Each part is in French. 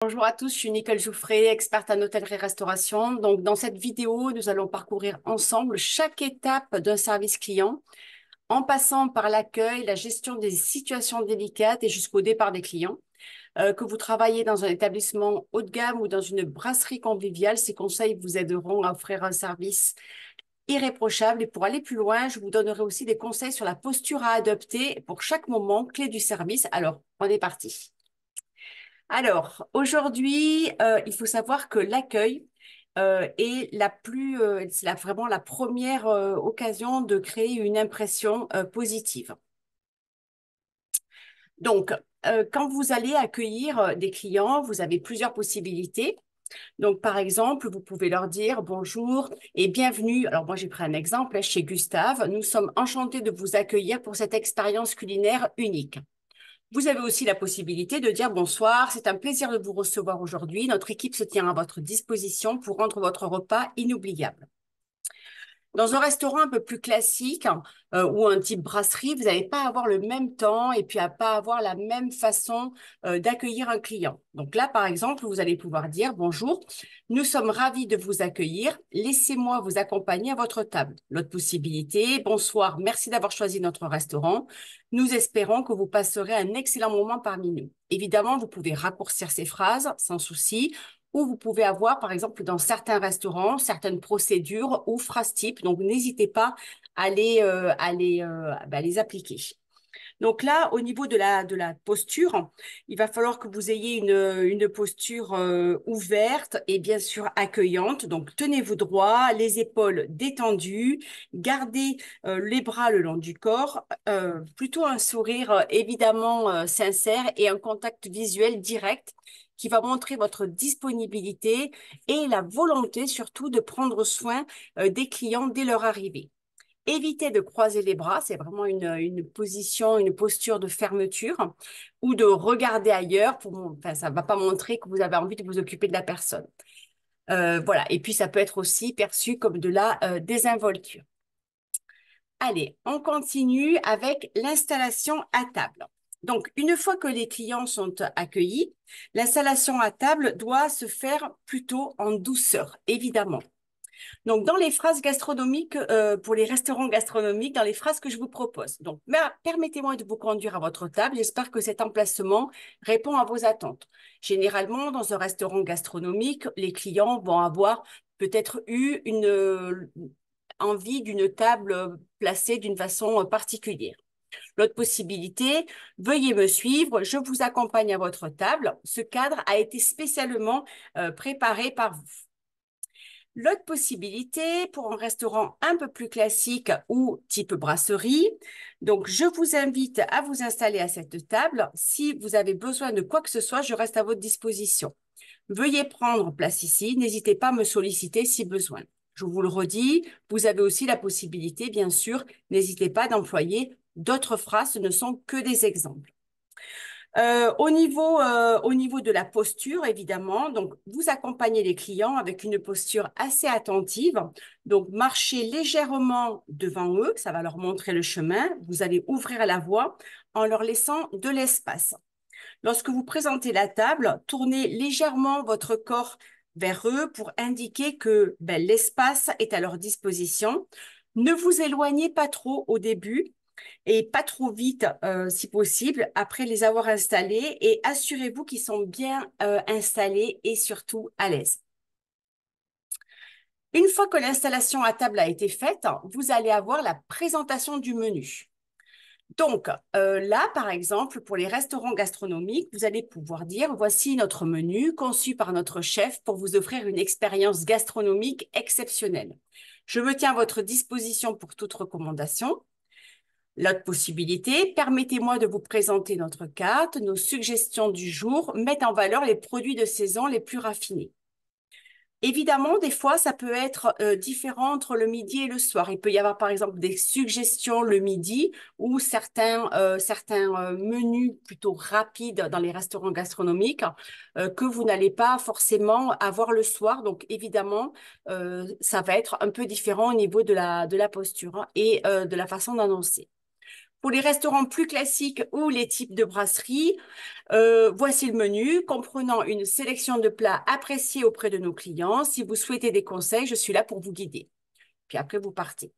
Bonjour à tous, je suis Nicole Jouffré, experte en hôtellerie-restauration. Donc, dans cette vidéo, nous allons parcourir ensemble chaque étape d'un service client, en passant par l'accueil, la gestion des situations délicates et jusqu'au départ des clients. Que vous travaillez dans un établissement haut de gamme ou dans une brasserie conviviale, ces conseils vous aideront à offrir un service irréprochable. Et pour aller plus loin, je vous donnerai aussi des conseils sur la posture à adopter pour chaque moment clé du service. Alors, on est parti. Alors, aujourd'hui, il faut savoir que l'accueil est vraiment la première occasion de créer une impression positive. Donc, quand vous allez accueillir des clients, vous avez plusieurs possibilités. Donc, par exemple, vous pouvez leur dire bonjour et bienvenue. Alors, moi, j'ai pris un exemple chez Gustave. Nous sommes enchantés de vous accueillir pour cette expérience culinaire unique. Vous avez aussi la possibilité de dire bonsoir, c'est un plaisir de vous recevoir aujourd'hui. Notre équipe se tient à votre disposition pour rendre votre repas inoubliable. Dans un restaurant un peu plus classique ou un type brasserie, vous n'allez pas avoir le même temps et puis à pas avoir la même façon d'accueillir un client. Donc là, par exemple, vous allez pouvoir dire bonjour, nous sommes ravis de vous accueillir. Laissez-moi vous accompagner à votre table. L'autre possibilité, bonsoir, merci d'avoir choisi notre restaurant. Nous espérons que vous passerez un excellent moment parmi nous. Évidemment, vous pouvez raccourcir ces phrases sans souci ou vous pouvez avoir, par exemple, dans certains restaurants, certaines procédures ou phrases types. Donc, n'hésitez pas à les appliquer. Donc là, au niveau de la posture, il va falloir que vous ayez une posture ouverte et bien sûr accueillante. Donc, tenez-vous droit, les épaules détendues, gardez les bras le long du corps, plutôt un sourire évidemment sincère et un contact visuel direct qui va montrer votre disponibilité et la volonté surtout de prendre soin des clients dès leur arrivée. Évitez de croiser les bras, c'est vraiment une position, une posture de fermeture ou de regarder ailleurs. Enfin, ça ne va pas montrer que vous avez envie de vous occuper de la personne. Voilà. Et puis, ça peut être aussi perçu comme de la désinvolture. Allez, on continue avec l'installation à table. Donc, une fois que les clients sont accueillis, l'installation à table doit se faire plutôt en douceur, évidemment. Donc, dans les phrases gastronomiques, pour les restaurants gastronomiques, dans les phrases que je vous propose. Donc, permettez-moi de vous conduire à votre table. J'espère que cet emplacement répond à vos attentes. Généralement, dans un restaurant gastronomique, les clients vont avoir peut-être eu une envie d'une table placée d'une façon particulière. L'autre possibilité, veuillez me suivre, je vous accompagne à votre table. Ce cadre a été spécialement préparé par vous. L'autre possibilité pour un restaurant un peu plus classique ou type brasserie, donc je vous invite à vous installer à cette table. Si vous avez besoin de quoi que ce soit, je reste à votre disposition. Veuillez prendre place ici, n'hésitez pas à me solliciter si besoin. Je vous le redis, vous avez aussi la possibilité, bien sûr, n'hésitez pas d'employer d'autres phrases, ce ne sont que des exemples. Au niveau de la posture, évidemment, donc vous accompagnez les clients avec une posture assez attentive. Donc, marchez légèrement devant eux, ça va leur montrer le chemin. Vous allez ouvrir la voie en leur laissant de l'espace. Lorsque vous présentez la table, tournez légèrement votre corps vers eux pour indiquer que l'espace est à leur disposition. Ne vous éloignez pas trop au début et pas trop vite si possible après les avoir installés et assurez-vous qu'ils sont bien installés et surtout à l'aise. Une fois que l'installation à table a été faite, vous allez avoir la présentation du menu. Donc là, par exemple, pour les restaurants gastronomiques, vous allez pouvoir dire, voici notre menu conçu par notre chef pour vous offrir une expérience gastronomique exceptionnelle. Je me tiens à votre disposition pour toute recommandation. L'autre possibilité, permettez-moi de vous présenter notre carte. Nos suggestions du jour mettent en valeur les produits de saison les plus raffinés. Évidemment, des fois, ça peut être différent entre le midi et le soir. Il peut y avoir, par exemple, des suggestions le midi ou certains menus plutôt rapides dans les restaurants gastronomiques que vous n'allez pas forcément avoir le soir. Donc, évidemment, ça va être un peu différent au niveau de la posture et de la façon d'annoncer. Pour les restaurants plus classiques ou les types de brasserie, voici le menu comprenant une sélection de plats appréciés auprès de nos clients. Si vous souhaitez des conseils, je suis là pour vous guider. Puis après, vous partez.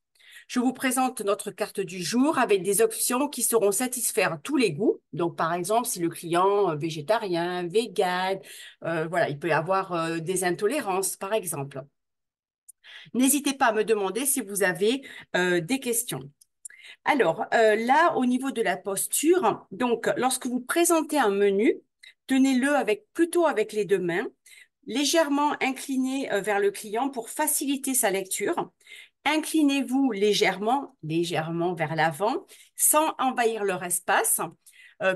Je vous présente notre carte du jour avec des options qui sauront satisfaire tous les goûts. Donc, par exemple, si le client végétarien, vegan, voilà, il peut y avoir des intolérances, par exemple. N'hésitez pas à me demander si vous avez des questions. Alors, là, au niveau de la posture, donc, lorsque vous présentez un menu, tenez-le plutôt avec les deux mains, légèrement incliné vers le client pour faciliter sa lecture. Inclinez-vous légèrement, légèrement vers l'avant, sans envahir leur espace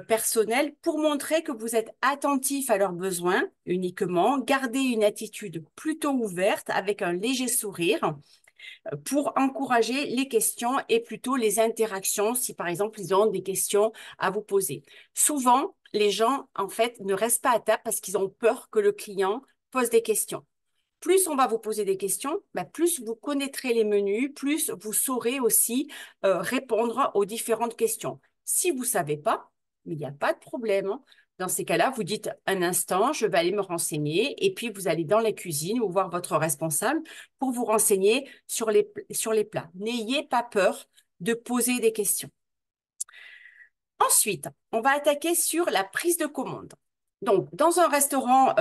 personnel pour montrer que vous êtes attentif à leurs besoins uniquement. Gardez une attitude plutôt ouverte avec un léger sourire pour encourager les questions et plutôt les interactions si par exemple ils ont des questions à vous poser. Souvent, les gens en fait ne restent pas à table parce qu'ils ont peur que le client pose des questions. Plus on va vous poser des questions, plus vous connaîtrez les menus, plus vous saurez aussi répondre aux différentes questions. Si vous ne savez pas, il n'y a pas de problème, hein. Dans ces cas-là, vous dites un instant, je vais aller me renseigner et puis vous allez dans la cuisine ou voir votre responsable pour vous renseigner sur les plats. N'ayez pas peur de poser des questions. Ensuite, on va attaquer sur la prise de commande. Donc, dans un restaurant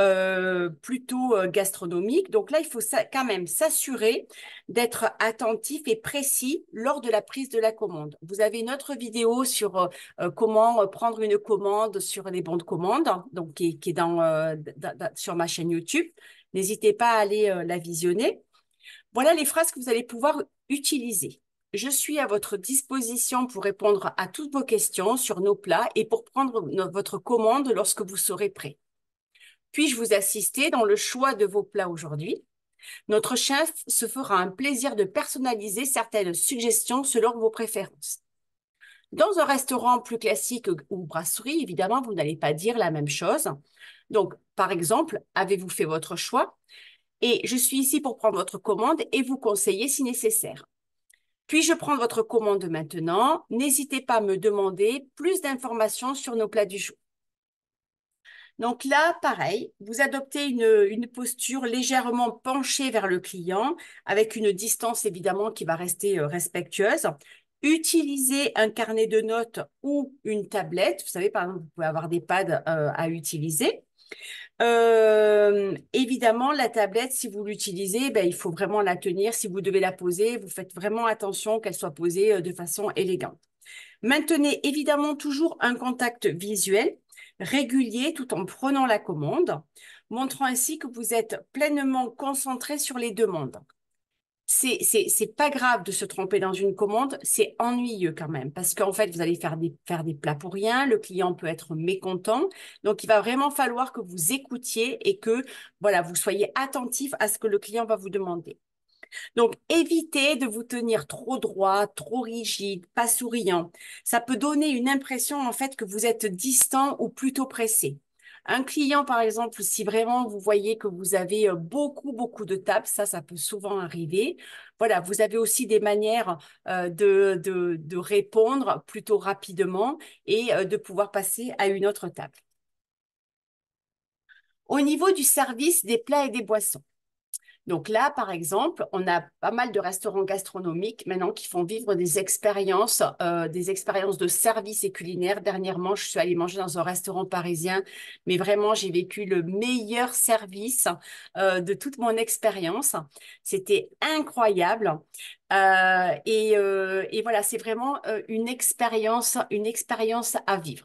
plutôt gastronomique, donc là, il faut quand même s'assurer d'être attentif et précis lors de la prise de la commande. Vous avez une autre vidéo sur comment prendre une commande sur les bons de commande, donc qui est sur ma chaîne YouTube. N'hésitez pas à aller la visionner. Voilà les phrases que vous allez pouvoir utiliser. Je suis à votre disposition pour répondre à toutes vos questions sur nos plats et pour prendre votre commande lorsque vous serez prêt. Puis-je vous assister dans le choix de vos plats aujourd'hui? Notre chef se fera un plaisir de personnaliser certaines suggestions selon vos préférences. Dans un restaurant plus classique ou brasserie, évidemment, vous n'allez pas dire la même chose. Donc, par exemple, avez-vous fait votre choix? Et je suis ici pour prendre votre commande et vous conseiller si nécessaire. Puis-je prendre votre commande maintenant? N'hésitez pas à me demander plus d'informations sur nos plats du jour. Donc là, pareil, vous adoptez une posture légèrement penchée vers le client, avec une distance évidemment qui va rester respectueuse. Utilisez un carnet de notes ou une tablette. Vous savez, par exemple, vous pouvez avoir des pads à utiliser. Évidemment, la tablette, si vous l'utilisez, il faut vraiment la tenir. Si vous devez la poser, vous faites vraiment attention qu'elle soit posée de façon élégante. Maintenez évidemment toujours un contact visuel régulier tout en prenant la commande, montrant ainsi que vous êtes pleinement concentré sur les demandes. C'est pas grave de se tromper dans une commande, c'est ennuyeux quand même, parce qu'en fait, vous allez faire des plats pour rien, le client peut être mécontent, donc il va vraiment falloir que vous écoutiez et que, voilà, vous soyez attentif à ce que le client va vous demander. Donc, évitez de vous tenir trop droit, trop rigide, pas souriant. Ça peut donner une impression, en fait, que vous êtes distant ou plutôt pressé. Un client, par exemple, si vraiment vous voyez que vous avez beaucoup de tables, ça peut souvent arriver. Voilà, vous avez aussi des manières de répondre plutôt rapidement et de pouvoir passer à une autre table. Au niveau du service des plats et des boissons. Donc là, par exemple, on a pas mal de restaurants gastronomiques maintenant qui font vivre des expériences de service et culinaire. Dernièrement, je suis allée manger dans un restaurant parisien, mais vraiment, j'ai vécu le meilleur service de toute mon expérience. C'était incroyable. Et voilà, c'est vraiment une expérience à vivre.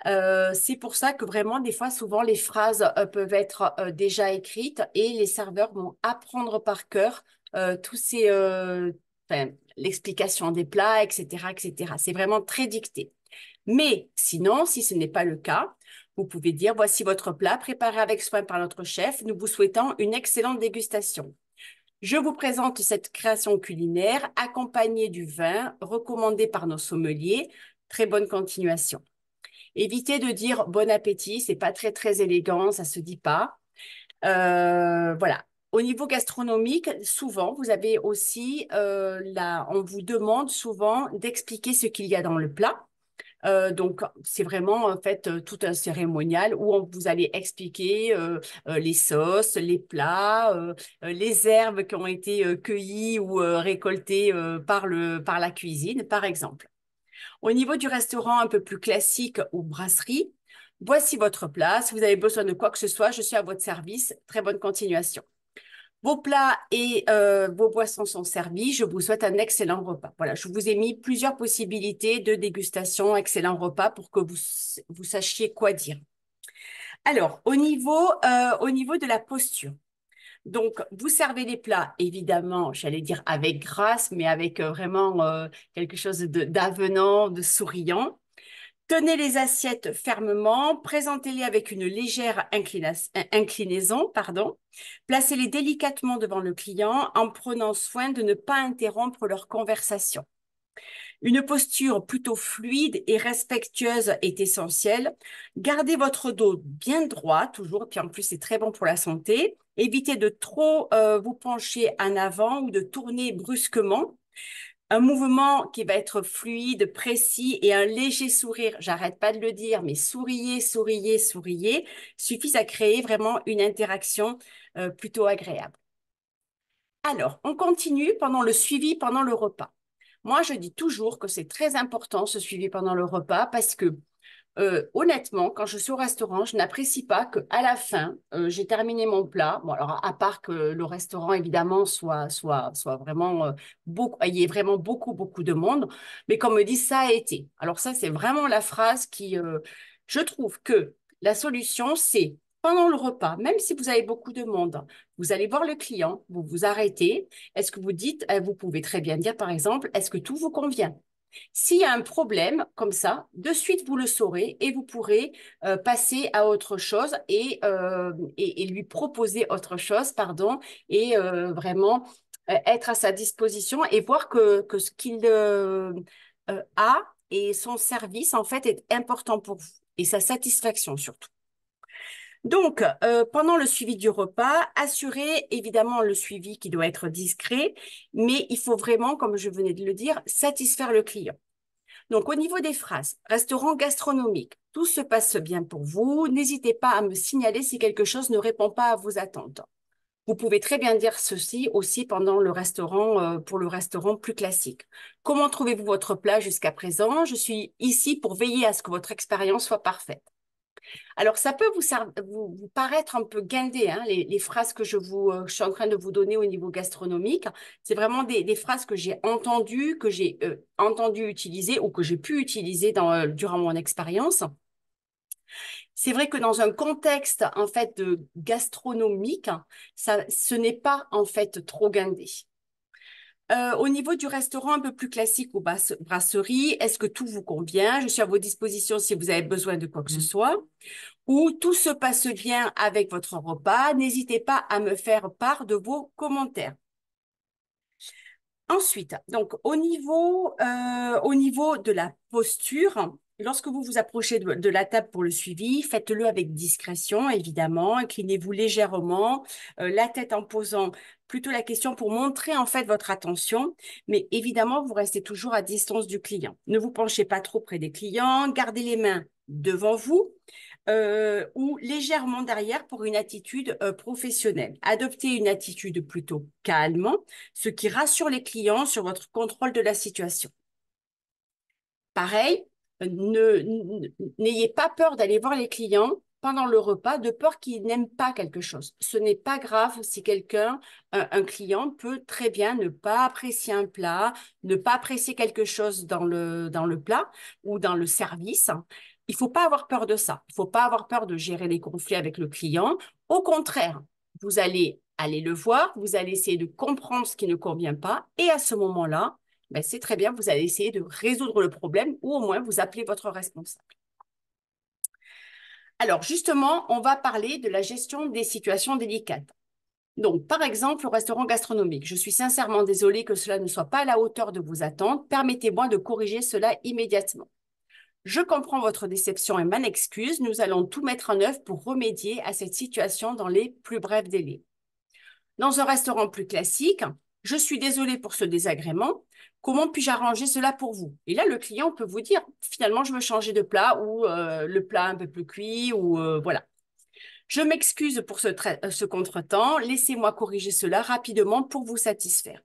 C'est pour ça que vraiment, des fois, souvent, les phrases peuvent être déjà écrites et les serveurs vont apprendre par cœur enfin, l'explication des plats, etc., etc. C'est vraiment très dicté. Mais sinon, si ce n'est pas le cas, vous pouvez dire, voici votre plat préparé avec soin par notre chef. Nous vous souhaitons une excellente dégustation. Je vous présente cette création culinaire accompagnée du vin recommandé par nos sommeliers. Très bonne continuation. Évitez de dire bon appétit, c'est pas très élégant, ça se dit pas. Voilà. Au niveau gastronomique, souvent, vous avez aussi, on vous demande souvent d'expliquer ce qu'il y a dans le plat. Donc, c'est vraiment en fait tout un cérémonial où vous allez expliquer les sauces, les plats, les herbes qui ont été cueillies ou récoltées par la cuisine, par exemple. Au niveau du restaurant un peu plus classique ou brasserie, voici votre plat. Si vous avez besoin de quoi que ce soit, je suis à votre service. Très bonne continuation. Vos plats et vos boissons sont servis. Je vous souhaite un excellent repas. Voilà, je vous ai mis plusieurs possibilités de dégustation, excellent repas pour que vous sachiez quoi dire. Alors, au niveau de la posture. Donc, vous servez les plats, évidemment, j'allais dire avec grâce, mais avec vraiment quelque chose d'avenant, de souriant. Tenez les assiettes fermement, présentez-les avec une légère inclinaison, pardon. Placez-les délicatement devant le client en prenant soin de ne pas interrompre leur conversation. Une posture plutôt fluide et respectueuse est essentielle. Gardez votre dos bien droit, toujours, puis en plus c'est très bon pour la santé. Évitez de trop vous pencher en avant ou de tourner brusquement. Un mouvement qui va être fluide, précis et un léger sourire, j'arrête pas de le dire, mais souriez, souriez, souriez, suffisent à créer vraiment une interaction plutôt agréable. Alors, on continue pendant le suivi, pendant le repas. Moi, je dis toujours que c'est très important ce suivi pendant le repas parce que honnêtement, quand je suis au restaurant, je n'apprécie pas qu'à la fin, j'ai terminé mon plat. Bon, alors, à part que le restaurant, évidemment, soit vraiment beaucoup, il y ait vraiment beaucoup, beaucoup de monde. Mais qu'on me dise ça a été. Alors, ça, c'est vraiment la phrase je trouve que la solution, c'est pendant le repas, même si vous avez beaucoup de monde, vous allez voir le client, vous vous arrêtez. Est-ce que vous dites, vous pouvez très bien dire, par exemple, est-ce que tout vous convient? S'il y a un problème comme ça, de suite, vous le saurez et vous pourrez passer à autre chose et lui proposer autre chose, pardon, et vraiment être à sa disposition et voir que ce qu'il a et son service, en fait, est important pour vous et sa satisfaction surtout. Donc, pendant le suivi du repas, assurez évidemment le suivi qui doit être discret, mais il faut vraiment, comme je venais de le dire, satisfaire le client. Donc, au niveau des phrases, restaurant gastronomique, tout se passe bien pour vous. N'hésitez pas à me signaler si quelque chose ne répond pas à vos attentes. Vous pouvez très bien dire ceci aussi pendant le restaurant, pour le restaurant plus classique. Comment trouvez-vous votre plat jusqu'à présent? Je suis ici pour veiller à ce que votre expérience soit parfaite. Alors, ça peut vous paraître un peu guindé, hein, les phrases que je suis en train de vous donner au niveau gastronomique. C'est vraiment des phrases que j'ai entendu utiliser ou que j'ai pu utiliser durant mon expérience. C'est vrai que dans un contexte en fait de gastronomique, ce n'est pas en fait trop guindé. Au niveau du restaurant un peu plus classique ou brasserie, est-ce que tout vous convient? Je suis à vos dispositions si vous avez besoin de quoi que ce soit. Ou tout se passe bien avec votre repas. N'hésitez pas à me faire part de vos commentaires. Ensuite, donc au niveau de la posture, lorsque vous vous approchez de la table pour le suivi, faites-le avec discrétion, évidemment. Inclinez-vous légèrement, la tête en posant plutôt la question pour montrer en fait votre attention. Mais évidemment, vous restez toujours à distance du client. Ne vous penchez pas trop près des clients. Gardez les mains devant vous ou légèrement derrière pour une attitude professionnelle. Adoptez une attitude plutôt calme, ce qui rassure les clients sur votre contrôle de la situation. Pareil, n'ayez pas peur d'aller voir les clients pendant le repas, de peur qu'ils n'aiment pas quelque chose. Ce n'est pas grave si un client peut très bien ne pas apprécier un plat, ne pas apprécier quelque chose dans le plat ou dans le service. Il ne faut pas avoir peur de ça. Il ne faut pas avoir peur de gérer les conflits avec le client. Au contraire, vous allez aller le voir, vous allez essayer de comprendre ce qui ne convient pas et à ce moment-là, ben, c'est très bien, vous allez essayer de résoudre le problème ou au moins vous appelez votre responsable. Alors justement, on va parler de la gestion des situations délicates. Donc, par exemple, au restaurant gastronomique, je suis sincèrement désolée que cela ne soit pas à la hauteur de vos attentes. Permettez-moi de corriger cela immédiatement. Je comprends votre déception et m'en excuse. Nous allons tout mettre en œuvre pour remédier à cette situation dans les plus brefs délais. Dans un restaurant plus classique, je suis désolée pour ce désagrément. Comment puis-je arranger cela pour vous? Et là, le client peut vous dire, finalement, je veux changer de plat ou le plat un peu plus cuit ou voilà. Je m'excuse pour ce contretemps. Laissez-moi corriger cela rapidement pour vous satisfaire.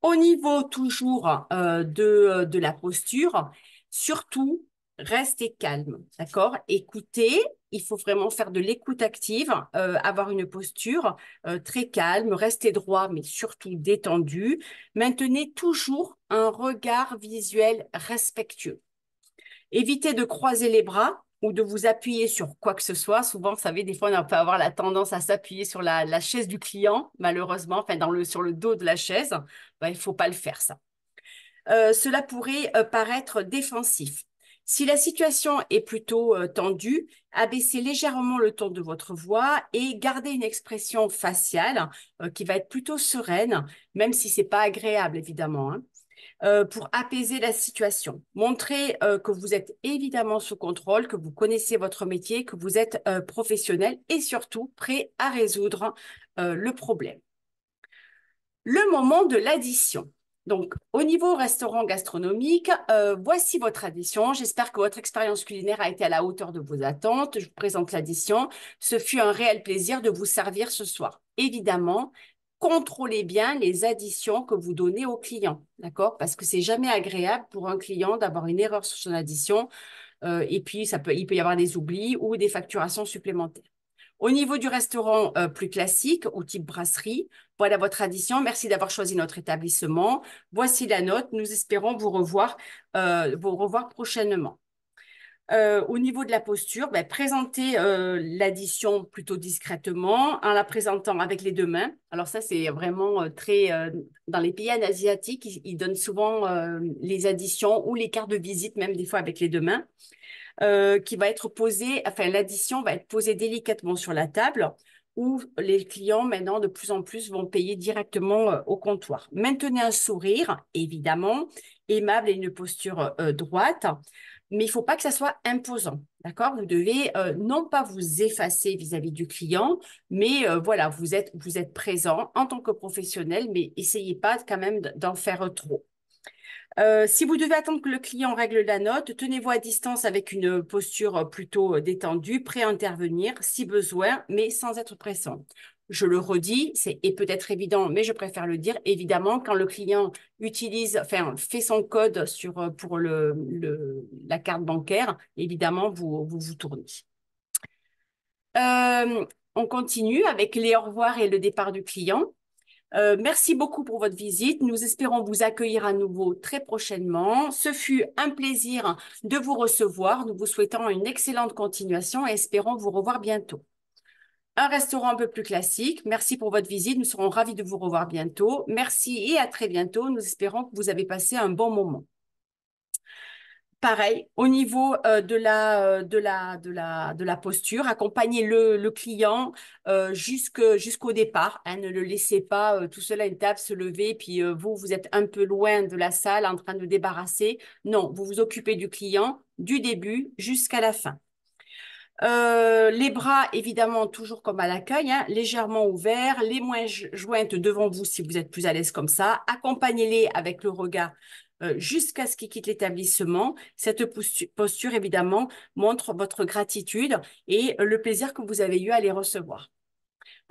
Au niveau toujours de la posture, surtout, restez calme, d'accord? Écoutez, il faut vraiment faire de l'écoute active, avoir une posture très calme, restez droit, mais surtout détendu. Maintenez toujours un regard visuel respectueux. Évitez de croiser les bras ou de vous appuyer sur quoi que ce soit. Souvent, vous savez, des fois, on peut avoir la tendance à s'appuyer sur la chaise du client, malheureusement, enfin, sur le dos de la chaise. Ben, il ne faut pas le faire, ça. Cela pourrait paraître défensif. Si la situation est plutôt tendue, abaissez légèrement le ton de votre voix et gardez une expression faciale qui va être plutôt sereine, même si c'est pas agréable, évidemment, hein, pour apaiser la situation. Montrez que vous êtes évidemment sous contrôle, que vous connaissez votre métier, que vous êtes professionnel et surtout prêt à résoudre le problème. Le moment de l'addition. Donc, au niveau restaurant gastronomique, voici votre addition. J'espère que votre expérience culinaire a été à la hauteur de vos attentes. Je vous présente l'addition. Ce fut un réel plaisir de vous servir ce soir. Évidemment, contrôlez bien les additions que vous donnez aux clients, d'accord? Parce que c'est jamais agréable pour un client d'avoir une erreur sur son addition. Et puis, il peut y avoir des oublis ou des facturations supplémentaires. Au niveau du restaurant plus classique, au type brasserie, voilà votre addition. Merci d'avoir choisi notre établissement. Voici la note. Nous espérons vous revoir prochainement. Au niveau de la posture, ben, présentez l'addition plutôt discrètement en la présentant avec les deux mains. Alors ça, c'est vraiment très... dans les pays asiatiques, ils donnent souvent les additions ou les cartes de visite, même des fois avec les deux mains. Qui va être posée, enfin l'addition va être posée délicatement sur la table où les clients maintenant de plus en plus vont payer directement au comptoir. Maintenez un sourire, évidemment, aimable et une posture droite, mais il ne faut pas que ça soit imposant. D'accord? Vous devez non pas vous effacer vis-à-vis du client, mais voilà, vous êtes présent en tant que professionnel, mais essayez pas quand même d'en faire trop. Si vous devez attendre que le client règle la note, tenez-vous à distance avec une posture plutôt détendue, prêt à intervenir si besoin, mais sans être pressant. Je le redis, c'est peut-être évident, mais je préfère le dire. Évidemment, quand le client fait son code pour la carte bancaire, évidemment, vous tournez. On continue avec les au revoir et le départ du client. Merci beaucoup pour votre visite. Nous espérons vous accueillir à nouveau très prochainement. Ce fut un plaisir de vous recevoir. Nous vous souhaitons une excellente continuation et espérons vous revoir bientôt. Un restaurant un peu plus classique. Merci pour votre visite. Nous serons ravis de vous revoir bientôt. Merci et à très bientôt. Nous espérons que vous avez passé un bon moment. Pareil, au niveau de la posture, accompagnez le client jusqu'au départ, hein, ne le laissez pas tout seul à une table se lever, puis vous êtes un peu loin de la salle en train de débarrasser. Non, vous vous occupez du client du début jusqu'à la fin. Les bras, évidemment, toujours comme à l'accueil, hein, légèrement ouverts, les mains jointes devant vous si vous êtes plus à l'aise comme ça. Accompagnez-les avec le regard jusqu'à ce qu'ils quittent l'établissement. Cette posture, évidemment, montre votre gratitude et le plaisir que vous avez eu à les recevoir.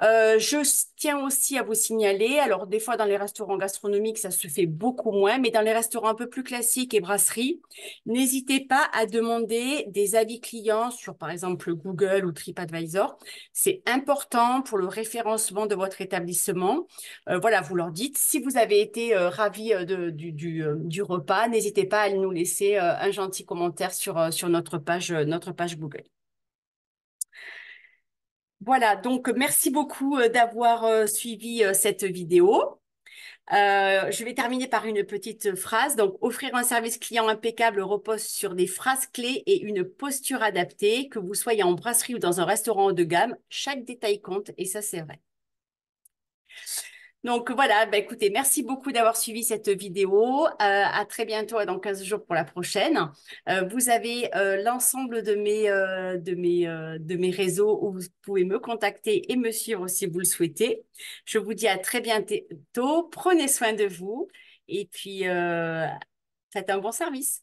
Je tiens aussi à vous signaler, alors des fois dans les restaurants gastronomiques, ça se fait beaucoup moins, mais dans les restaurants un peu plus classiques et brasseries, n'hésitez pas à demander des avis clients sur par exemple Google ou TripAdvisor. C'est important pour le référencement de votre établissement. Voilà, vous leur dites, si vous avez été ravi du repas, n'hésitez pas à nous laisser un gentil commentaire sur notre page Google. Voilà, donc merci beaucoup d'avoir suivi cette vidéo. Je vais terminer par une petite phrase. Donc, offrir un service client impeccable repose sur des phrases clés et une posture adaptée. Que vous soyez en brasserie ou dans un restaurant haut de gamme, chaque détail compte et ça, c'est vrai. Donc voilà, bah, écoutez, merci beaucoup d'avoir suivi cette vidéo. À très bientôt, dans 15 jours pour la prochaine. Vous avez l'ensemble de mes réseaux où vous pouvez me contacter et me suivre si vous le souhaitez. Je vous dis à très bientôt. Prenez soin de vous et puis faites un bon service.